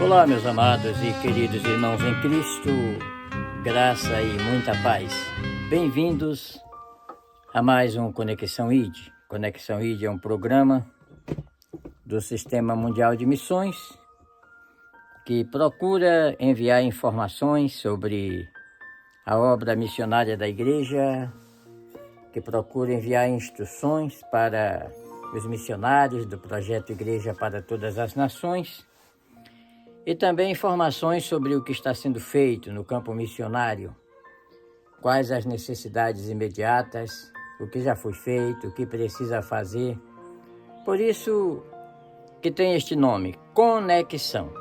Olá, meus amados e queridos irmãos em Cristo, graça e muita paz. Bem-vindos a mais um Conexão ID. Conexão ID é um programa do Sistema Mundial de Missões que procura enviar informações sobre a obra missionária da Igreja, que procura enviar instruções para os missionários do projeto Igreja para Todas as Nações, e também informações sobre o que está sendo feito no campo missionário, quais as necessidades imediatas, o que já foi feito, o que precisa fazer. Por isso que tem este nome, Conexão.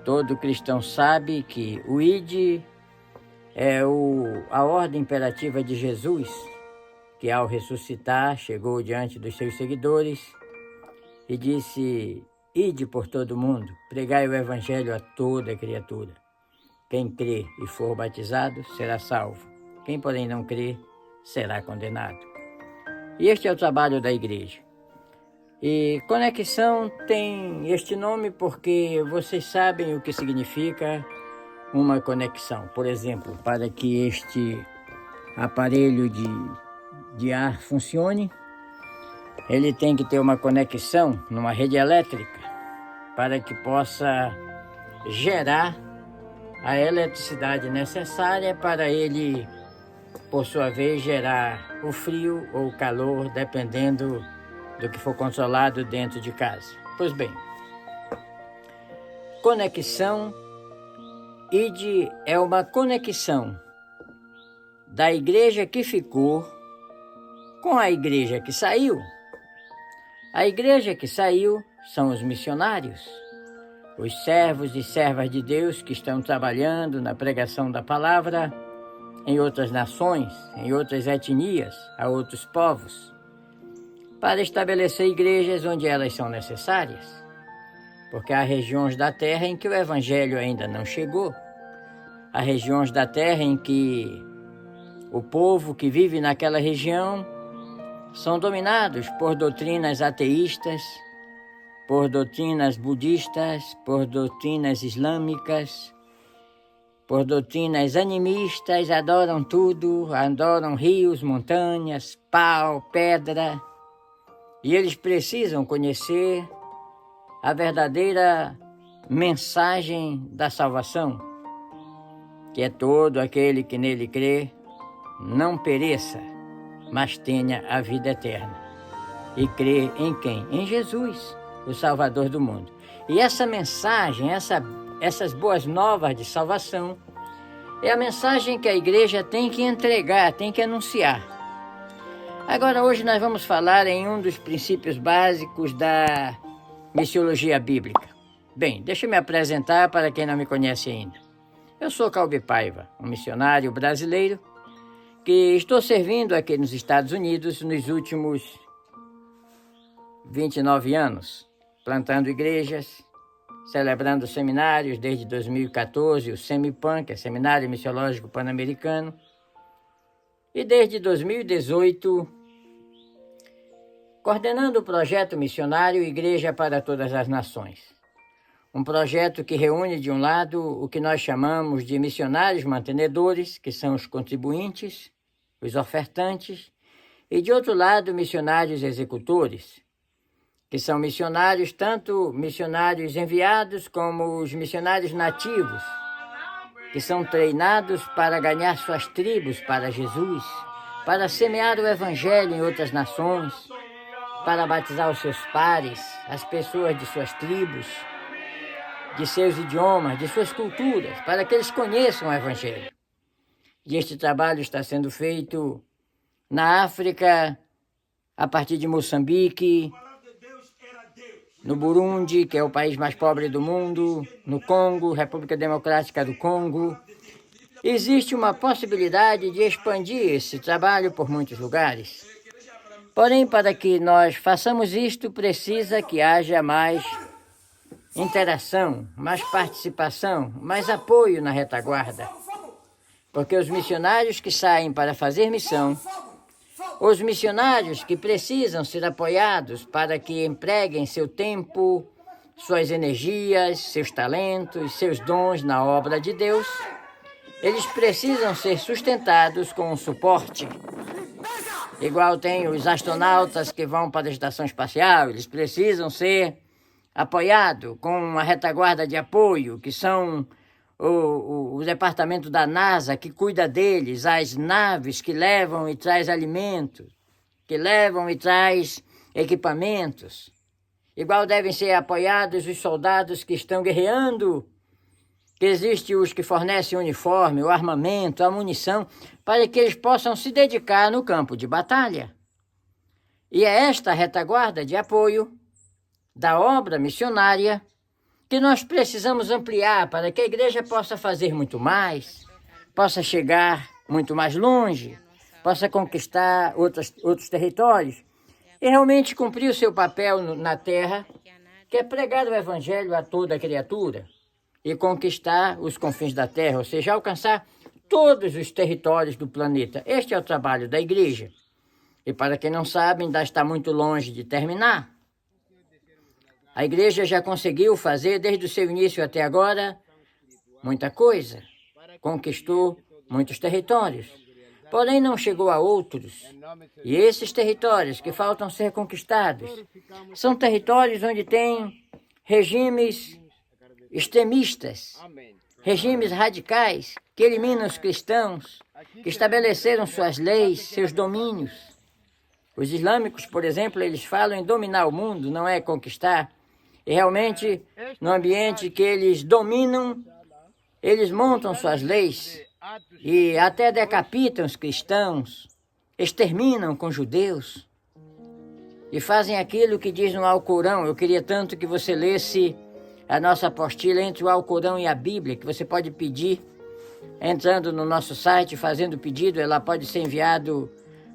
Todo cristão sabe que o ID é a ordem imperativa de Jesus, que ao ressuscitar chegou diante dos seus seguidores e disse: Ide por todo o mundo, pregai o evangelho a toda criatura. Quem crê e for batizado será salvo. Quem, porém, não crê, será condenado. E este é o trabalho da igreja. E Conexão tem este nome porque vocês sabem o que significa uma conexão. Por exemplo, para que este aparelho de ar funcione, ele tem que ter uma conexão numa rede elétrica para que possa gerar a eletricidade necessária para ele, por sua vez, gerar o frio ou o calor, dependendo do que for controlado dentro de casa. Pois bem, Conexão ID é uma conexão da igreja que ficou com a igreja que saiu. A igreja que saiu são os missionários, os servos e servas de Deus que estão trabalhando na pregação da palavra em outras nações, em outras etnias, a outros povos, para estabelecer igrejas onde elas são necessárias, porque há regiões da terra em que o evangelho ainda não chegou, há regiões da terra em que o povo que vive naquela região são dominados por doutrinas ateístas, por doutrinas budistas, por doutrinas islâmicas, por doutrinas animistas, adoram tudo, adoram rios, montanhas, pau, pedra. E eles precisam conhecer a verdadeira mensagem da salvação, que é todo aquele que nele crê não pereça, mas tenha a vida eterna. E crê em quem? Em Jesus, o Salvador do mundo. E essa mensagem, essas boas novas de salvação, é a mensagem que a igreja tem que entregar, tem que anunciar. Agora, hoje nós vamos falar em um dos princípios básicos da missiologia bíblica. Bem, deixa eu me apresentar para quem não me conhece ainda. Eu sou Calbi Paiva, um missionário brasileiro que estou servindo aqui nos Estados Unidos nos últimos 29 anos, plantando igrejas, celebrando seminários desde 2014, o SEMIPAN, que é Seminário Missiológico Pan-Americano, e desde 2018, coordenando o projeto missionário Igreja para Todas as Nações. Um projeto que reúne, de um lado, o que nós chamamos de missionários mantenedores, que são os contribuintes, os ofertantes, e, de outro lado, missionários executores, que são missionários, tanto missionários enviados como os missionários nativos, que são treinados para ganhar suas tribos para Jesus, para semear o evangelho em outras nações, para batizar os seus pares, as pessoas de suas tribos, de seus idiomas, de suas culturas, para que eles conheçam o evangelho. E este trabalho está sendo feito na África, a partir de Moçambique, no Burundi, que é o país mais pobre do mundo, no Congo, República Democrática do Congo. Existe uma possibilidade de expandir esse trabalho por muitos lugares. Porém, para que nós façamos isto, precisa que haja mais interação, mais participação, mais apoio na retaguarda. Porque os missionários que saem para fazer missão, os missionários que precisam ser apoiados para que empreguem seu tempo, suas energias, seus talentos, seus dons na obra de Deus, eles precisam ser sustentados com um suporte. Igual tem os astronautas que vão para a estação espacial, eles precisam ser apoiados com uma retaguarda de apoio, que são o departamento da NASA que cuida deles, as naves que levam e traz alimentos, que levam e traz equipamentos. Igual devem ser apoiados os soldados que estão guerreando, que existem os que fornecem o uniforme, o armamento, a munição, para que eles possam se dedicar no campo de batalha. E é esta retaguarda de apoio da obra missionária que nós precisamos ampliar para que a igreja possa fazer muito mais, possa chegar muito mais longe, possa conquistar outros territórios e realmente cumprir o seu papel na terra, que é pregar o evangelho a toda criatura e conquistar os confins da terra, ou seja, alcançar todos os territórios do planeta. Este é o trabalho da igreja. E para quem não sabe, ainda está muito longe de terminar. A igreja já conseguiu fazer, desde o seu início até agora, muita coisa. Conquistou muitos territórios. Porém, não chegou a outros. E esses territórios que faltam ser conquistados são territórios onde tem regimes extremistas, regimes radicais que eliminam os cristãos, que estabeleceram suas leis, seus domínios. Os islâmicos, por exemplo, eles falam em dominar o mundo, não é conquistar. E realmente, no ambiente que eles dominam, eles montam suas leis e até decapitam os cristãos, exterminam com judeus e fazem aquilo que diz no Alcorão. Eu queria tanto que você lesse a nossa apostila entre o Alcorão e a Bíblia, que você pode pedir entrando no nosso site, fazendo o pedido. Ela pode ser enviado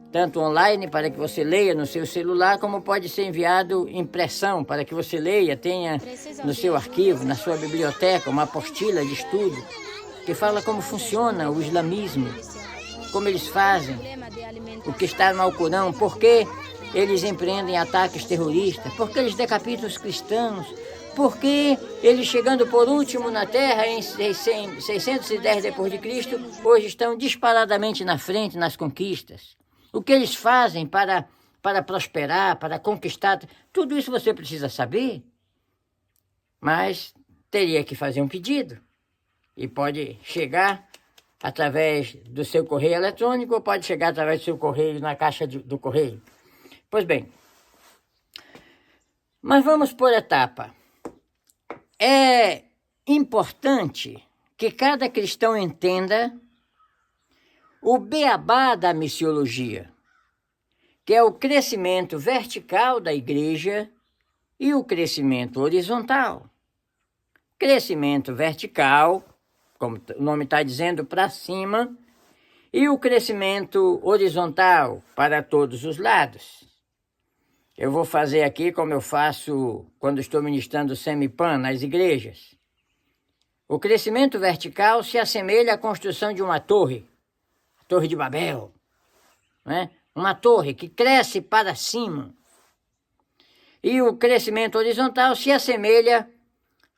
tanto online para que você leia no seu celular, como pode ser enviado impressão para que você leia, tenha no seu arquivo, na sua biblioteca, uma apostila de estudo que fala como funciona o islamismo, como eles fazem, o que está no Alcorão, por que eles empreendem ataques terroristas, por que eles decapitam os cristãos, por que eles, chegando por último na Terra em 610 depois de Cristo, hoje estão disparadamente na frente nas conquistas. O que eles fazem para prosperar, para conquistar, tudo isso você precisa saber, mas teria que fazer um pedido. E pode chegar através do seu correio eletrônico ou pode chegar através do seu correio na caixa do correio. Pois bem, mas vamos por etapa. É importante que cada cristão entenda o beabá da missiologia, que é o crescimento vertical da igreja e o crescimento horizontal. Crescimento vertical, como o nome está dizendo, para cima, e o crescimento horizontal para todos os lados. Eu vou fazer aqui como eu faço quando estou ministrando semipan nas igrejas. O crescimento vertical se assemelha à construção de uma torre, a Torre de Babel, né? Uma torre que cresce para cima. E o crescimento horizontal se assemelha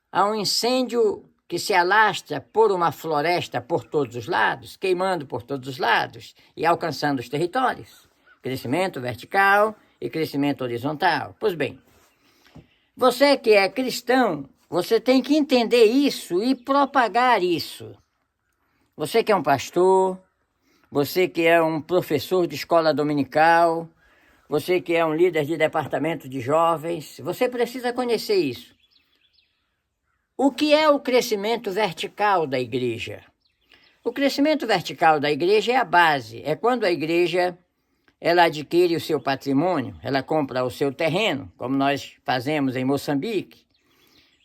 a um incêndio que se alastra por uma floresta por todos os lados, queimando por todos os lados e alcançando os territórios. Crescimento vertical e crescimento horizontal. Pois bem, você que é cristão, você tem que entender isso e propagar isso. Você que é um pastor, você que é um professor de escola dominical, você que é um líder de departamento de jovens, você precisa conhecer isso. O que é o crescimento vertical da igreja? O crescimento vertical da igreja é a base, é quando a igreja ela adquire o seu patrimônio, ela compra o seu terreno, como nós fazemos em Moçambique,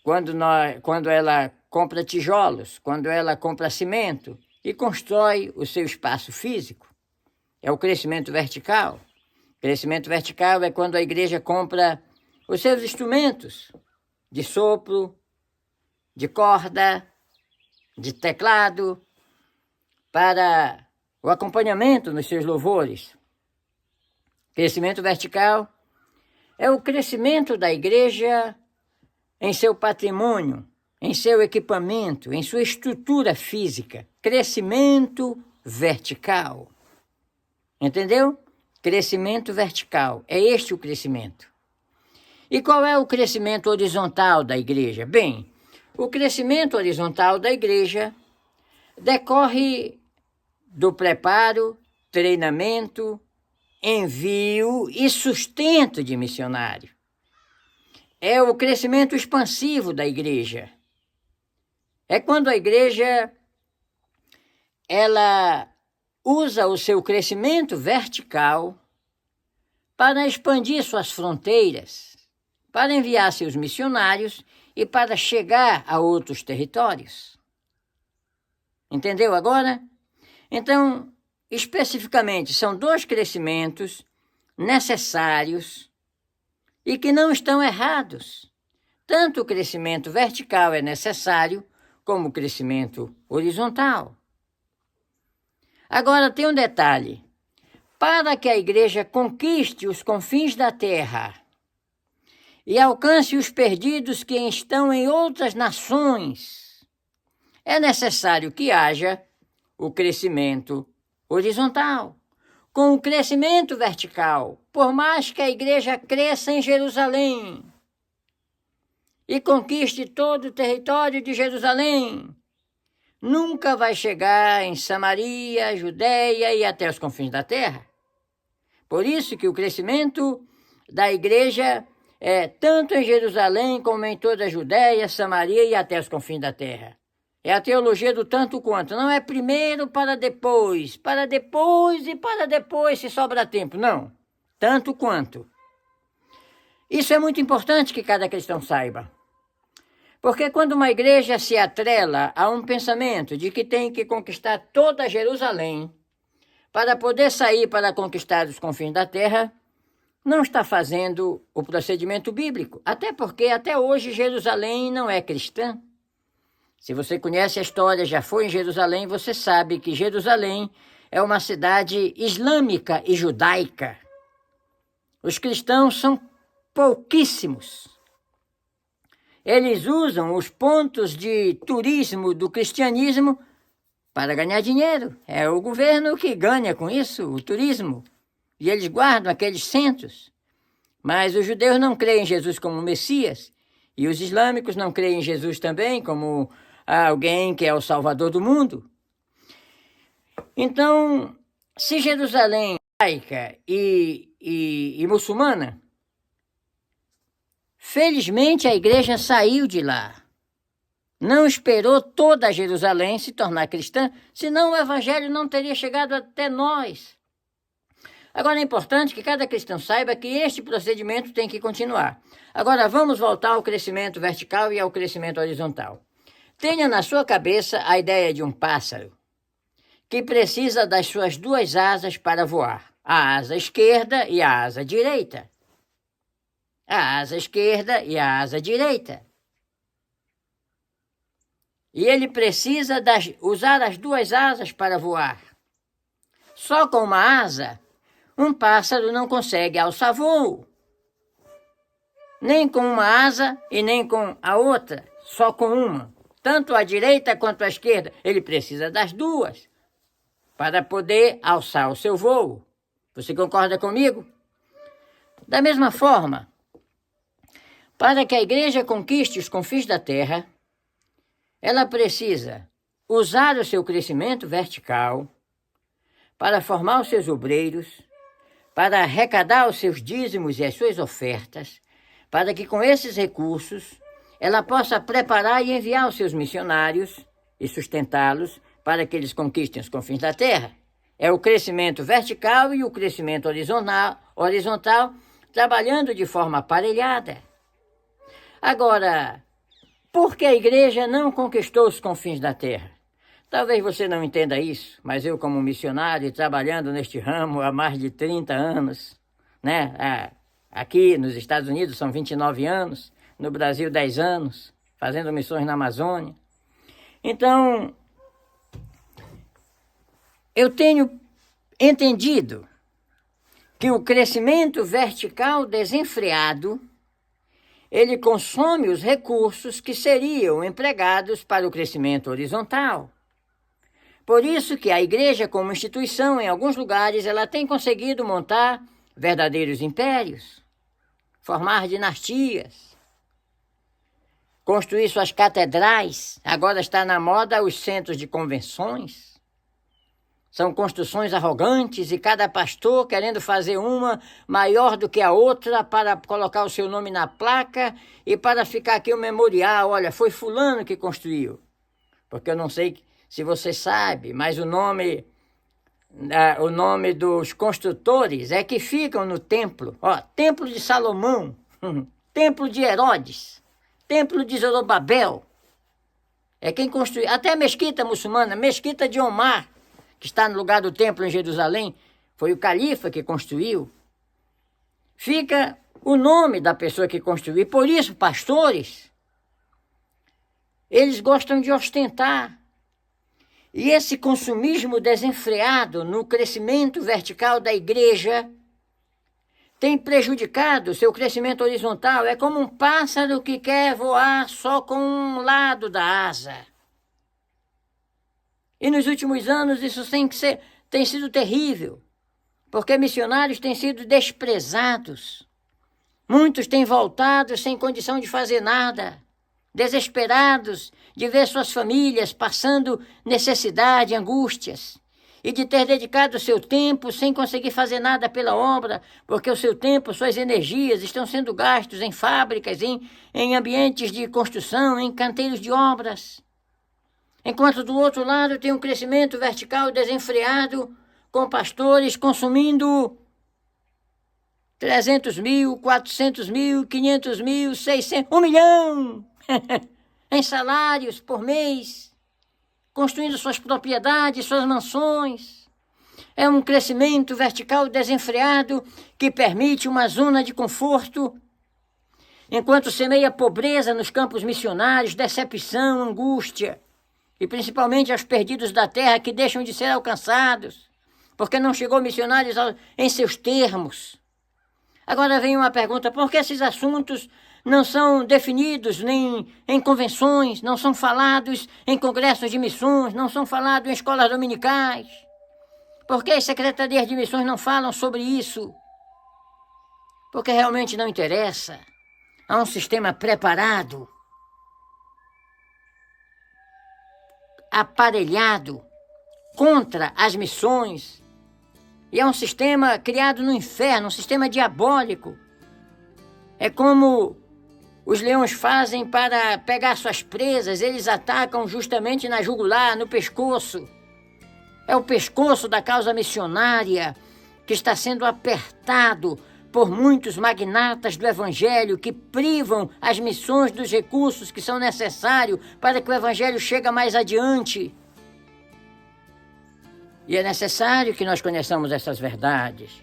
quando ela compra tijolos, quando ela compra cimento e constrói o seu espaço físico. É o crescimento vertical. Crescimento vertical é quando a igreja compra os seus instrumentos de sopro, de corda, de teclado, para o acompanhamento nos seus louvores. Crescimento vertical é o crescimento da igreja em seu patrimônio, em seu equipamento, em sua estrutura física. Crescimento vertical. Entendeu? Crescimento vertical. É este o crescimento. E qual é o crescimento horizontal da igreja? Bem, o crescimento horizontal da igreja decorre do preparo, treinamento, envio e sustento de missionário. É o crescimento expansivo da igreja. É quando a igreja ela usa o seu crescimento vertical para expandir suas fronteiras, para enviar seus missionários e para chegar a outros territórios. Entendeu agora? Então, especificamente, são dois crescimentos necessários e que não estão errados. Tanto o crescimento vertical é necessário, como o crescimento horizontal. Agora, tem um detalhe. Para que a igreja conquiste os confins da terra e alcance os perdidos que estão em outras nações, é necessário que haja o crescimento horizontal. Com o crescimento vertical, por mais que a igreja cresça em Jerusalém e conquiste todo o território de Jerusalém, nunca vai chegar em Samaria, Judeia e até os confins da terra. Por isso que o crescimento da igreja é tanto em Jerusalém como em toda a Judeia, Samaria e até os confins da terra. É a teologia do tanto quanto. Não é primeiro para depois e para depois se sobra tempo. Não. Tanto quanto. Isso é muito importante que cada cristão saiba. Porque quando uma igreja se atrela a um pensamento de que tem que conquistar toda Jerusalém para poder sair para conquistar os confins da terra, não está fazendo o procedimento bíblico. Até porque até hoje Jerusalém não é cristã. Se você conhece a história, já foi em Jerusalém, você sabe que Jerusalém é uma cidade islâmica e judaica. Os cristãos são pouquíssimos. Eles usam os pontos de turismo do cristianismo para ganhar dinheiro. É o governo que ganha com isso, o turismo. E eles guardam aqueles centros. Mas os judeus não creem em Jesus como Messias. E os islâmicos não creem em Jesus também como alguém que é o Salvador do mundo. Então, se Jerusalém é judaica e muçulmana, felizmente a igreja saiu de lá. Não esperou toda Jerusalém se tornar cristã, senão o evangelho não teria chegado até nós. Agora é importante que cada cristão saiba que este procedimento tem que continuar. Agora vamos voltar ao crescimento vertical e ao crescimento horizontal. Tenha na sua cabeça a ideia de um pássaro que precisa das suas duas asas para voar, a asa esquerda e a asa direita. A asa esquerda e a asa direita. E ele precisa usar as duas asas para voar. Só com uma asa, um pássaro não consegue alçar voo. Nem com uma asa e nem com a outra, só com uma. Tanto a direita quanto a esquerda, ele precisa das duas para poder alçar o seu voo. Você concorda comigo? Da mesma forma, para que a igreja conquiste os confins da terra, ela precisa usar o seu crescimento vertical para formar os seus obreiros, para arrecadar os seus dízimos e as suas ofertas, para que com esses recursos ela possa preparar e enviar os seus missionários e sustentá-los para que eles conquistem os confins da terra. É o crescimento vertical e o crescimento horizontal trabalhando de forma aparelhada. Agora, por que a igreja não conquistou os confins da terra? Talvez você não entenda isso, mas eu, como missionário, trabalhando neste ramo há mais de 30 anos, né? Aqui nos Estados Unidos são 29 anos, no Brasil 10 anos, fazendo missões na Amazônia. Então, Eu tenho entendido que o crescimento vertical desenfreado, ele consome os recursos que seriam empregados para o crescimento horizontal. Por isso que a igreja, como instituição, em alguns lugares, ela tem conseguido montar verdadeiros impérios, formar dinastias, construir suas catedrais. Agora está na moda os centros de convenções. São construções arrogantes e cada pastor querendo fazer uma maior do que a outra para colocar o seu nome na placa e para ficar aqui o memorial. Olha, foi fulano que construiu. Porque eu não sei se você sabe, mas o nome dos construtores é que ficam no templo. Ó, Templo de Salomão, Templo de Herodes, Templo de Zorobabel. É quem construiu. Até a mesquita muçulmana, mesquita de Omar, que está no lugar do templo em Jerusalém, foi o califa que construiu. Fica o nome da pessoa que construiu. E por isso, pastores, eles gostam de ostentar. E esse consumismo desenfreado no crescimento vertical da igreja tem prejudicado o seu crescimento horizontal. É como um pássaro que quer voar só com um lado da asa. E nos últimos anos isso tem sido terrível, porque missionários têm sido desprezados. Muitos têm voltado sem condição de fazer nada, desesperados de ver suas famílias passando necessidade, angústias, e de ter dedicado o seu tempo sem conseguir fazer nada pela obra, porque o seu tempo, suas energias estão sendo gastos em fábricas, em ambientes de construção, em canteiros de obras. Enquanto do outro lado tem um crescimento vertical desenfreado, com pastores consumindo 300 mil, 400 mil, 500 mil, 600, 1 milhão em salários por mês, construindo suas propriedades, suas mansões. É um crescimento vertical desenfreado que permite uma zona de conforto, enquanto semeia pobreza nos campos missionários, decepção, angústia, e principalmente aos perdidos da terra que deixam de ser alcançados, porque não chegou missionários em seus termos. Agora vem uma pergunta: por que esses assuntos não são definidos nem em convenções, não são falados em congressos de missões, não são falados em escolas dominicais? Por que as secretarias de missões não falam sobre isso? Porque realmente não interessa. Há um sistema preparado, aparelhado contra as missões. E é um sistema criado no inferno, um sistema diabólico. É como os leões fazem para pegar suas presas, eles atacam justamente na jugular, no pescoço. É o pescoço da causa missionária que está sendo apertado por muitos magnatas do Evangelho que privam as missões dos recursos que são necessários para que o Evangelho chegue mais adiante. E é necessário que nós conheçamos essas verdades.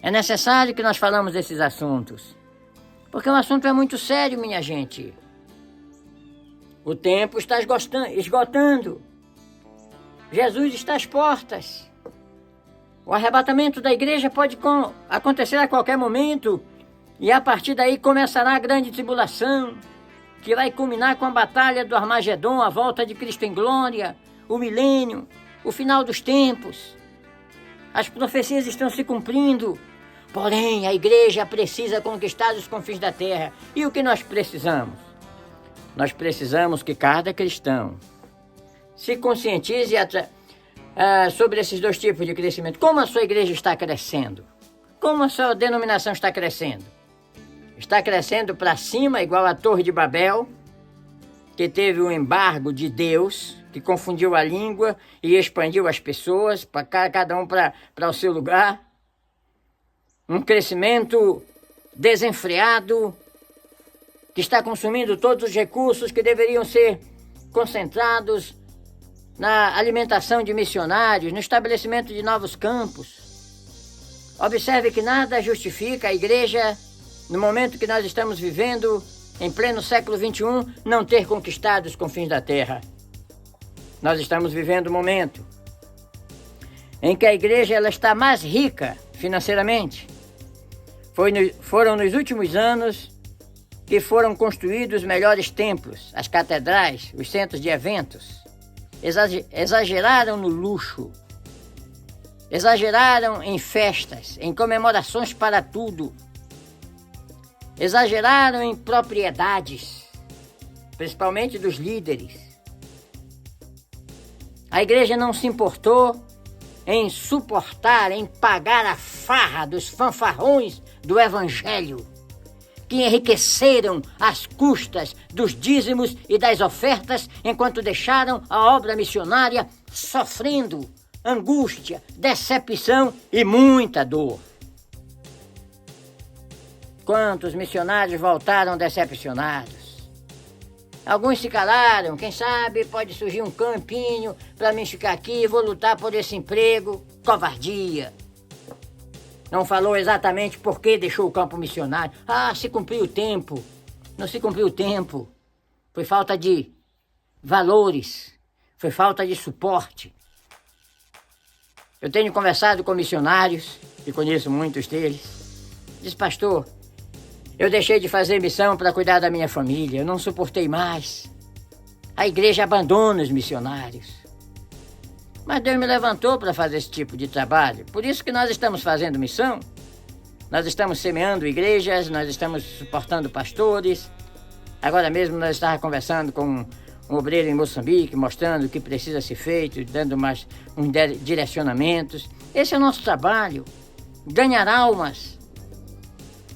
É necessário que nós falamos desses assuntos. Porque o assunto é muito sério, minha gente. O tempo está esgotando. Jesus está às portas. O arrebatamento da igreja pode acontecer a qualquer momento. E a partir daí começará a grande tribulação, que vai culminar com a batalha do Armagedon, a volta de Cristo em glória, o milênio, o final dos tempos. As profecias estão se cumprindo, porém a igreja precisa conquistar os confins da terra. E o que nós precisamos? Nós precisamos que cada cristão se conscientize sobre esses dois tipos de crescimento. Como a sua igreja está crescendo? Como a sua denominação está crescendo? Está crescendo para cima, igual a Torre de Babel, que teve um embargo de Deus, que confundiu a língua e expandiu as pessoas, para cada um para o seu lugar. Um crescimento desenfreado, que está consumindo todos os recursos que deveriam ser concentrados na alimentação de missionários, no estabelecimento de novos campos. Observe que nada justifica a igreja, no momento que nós estamos vivendo, em pleno século XXI, não ter conquistado os confins da terra. Nós estamos vivendo um momento em que a igreja ela está mais rica financeiramente. Foram nos últimos anos que foram construídos os melhores templos, as catedrais, os centros de eventos. Exageraram no luxo, exageraram em festas, em comemorações para tudo, exageraram em propriedades, principalmente dos líderes. A igreja não se importou em suportar, em pagar a farra dos fanfarrões do evangelho, que enriqueceram às custas dos dízimos e das ofertas, enquanto deixaram a obra missionária sofrendo angústia, decepção e muita dor. Quantos missionários voltaram decepcionados? Alguns se calaram, quem sabe pode surgir um campinho para mim ficar aqui e vou lutar por esse emprego. Covardia. Não falou exatamente por que deixou o campo missionário. Se cumpriu o tempo. Não se cumpriu o tempo. Foi falta de valores. Foi falta de suporte. Eu tenho conversado com missionários, e conheço muitos deles. Diz, pastor, eu deixei de fazer missão para cuidar da minha família. Eu não suportei mais. A igreja abandona os missionários. Mas Deus me levantou para fazer esse tipo de trabalho. Por isso que nós estamos fazendo missão. Nós estamos semeando igrejas, nós estamos suportando pastores. Agora mesmo nós estávamos conversando com um obreiro em Moçambique, mostrando o que precisa ser feito, dando mais uns direcionamentos. Esse é o nosso trabalho. Ganhar almas.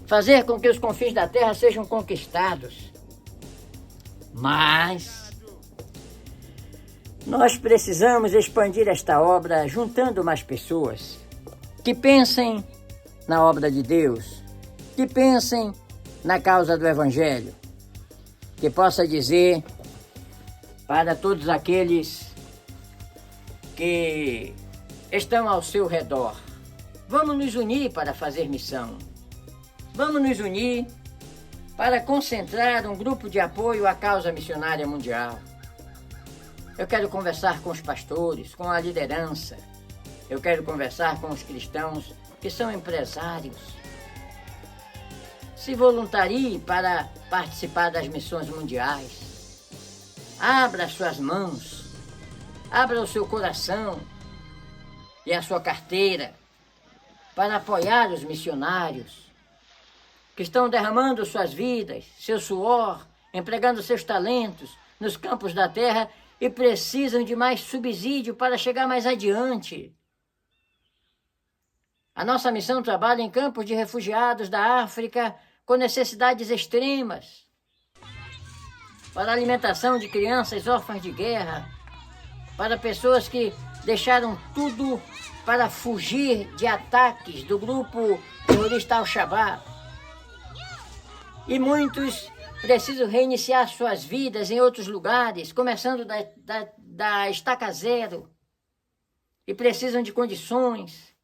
Fazer com que os confins da terra sejam conquistados. Mas nós precisamos expandir esta obra juntando mais pessoas que pensem na obra de Deus, que pensem na causa do Evangelho, que possa dizer para todos aqueles que estão ao seu redor: vamos nos unir para fazer missão. Vamos nos unir para concentrar um grupo de apoio à causa missionária mundial. Eu quero conversar com os pastores, com a liderança. Eu quero conversar com os cristãos que são empresários. Se voluntarie para participar das missões mundiais. Abra as suas mãos, abra o seu coração e a sua carteira para apoiar os missionários que estão derramando suas vidas, seu suor, empregando seus talentos nos campos da terra e precisam de mais subsídio para chegar mais adiante. A nossa missão trabalha em campos de refugiados da África com necessidades extremas, para a alimentação de crianças órfãs de guerra, para pessoas que deixaram tudo para fugir de ataques do grupo terrorista Al-Shabaab. E muitos precisam reiniciar suas vidas em outros lugares, começando da estaca zero, e precisam de condições,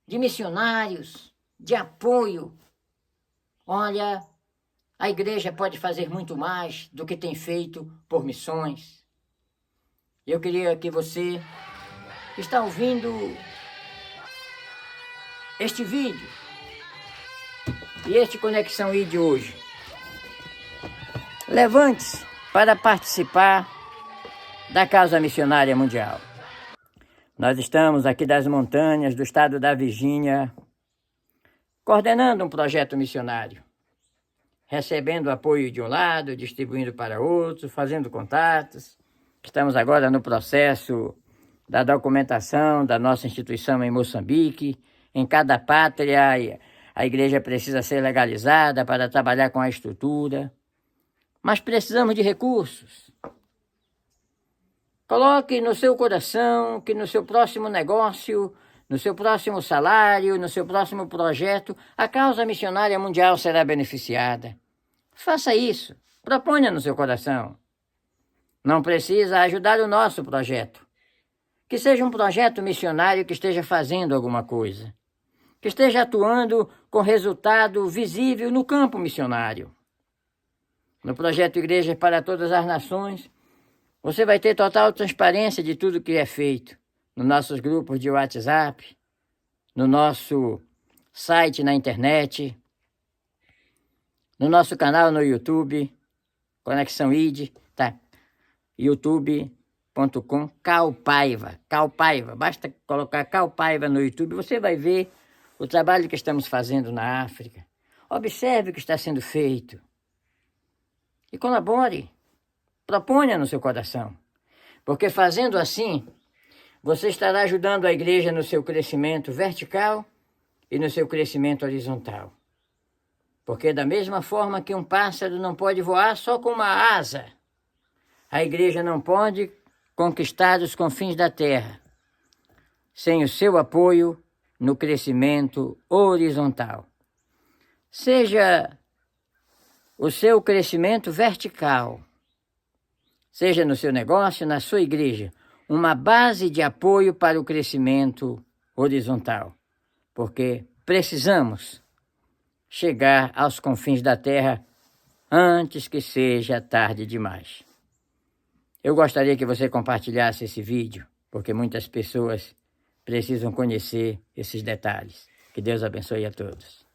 de missionários, de apoio. Olha, a igreja pode fazer muito mais do que tem feito por missões. Eu queria que você que está ouvindo este vídeo e este Conexão I de hoje, levante-se para participar da causa missionária mundial. Nós estamos aqui das montanhas do estado da Virgínia, coordenando um projeto missionário, recebendo apoio de um lado, distribuindo para outro, fazendo contatos. Estamos agora no processo da documentação da nossa instituição em Moçambique. Em cada pátria, a igreja precisa ser legalizada para trabalhar com a estrutura. Mas precisamos de recursos. Coloque no seu coração que no seu próximo negócio, no seu próximo salário, no seu próximo projeto, a causa missionária mundial será beneficiada. Faça isso. Proponha no seu coração. Não precisa ajudar o nosso projeto. Que seja um projeto missionário que esteja fazendo alguma coisa. Que esteja atuando com resultado visível no campo missionário. No projeto Igreja para Todas as Nações, você vai ter total transparência de tudo que é feito. nos nossos grupos de WhatsApp, no nosso site na internet, no nosso canal no YouTube, Conexão ID, tá? youtube.com Cal Paiva, basta colocar Cal Paiva no YouTube, você vai ver o trabalho que estamos fazendo na África. Observe o que está sendo feito e colabore, proponha no seu coração, porque fazendo assim, você estará ajudando a igreja no seu crescimento vertical e no seu crescimento horizontal. Porque da mesma forma que um pássaro não pode voar só com uma asa, a igreja não pode conquistar os confins da terra sem o seu apoio no crescimento horizontal. Seja o seu crescimento vertical, seja no seu negócio, na sua igreja, uma base de apoio para o crescimento horizontal, porque precisamos chegar aos confins da terra antes que seja tarde demais. Eu gostaria que você compartilhasse esse vídeo, porque muitas pessoas precisam conhecer esses detalhes. Que Deus abençoe a todos.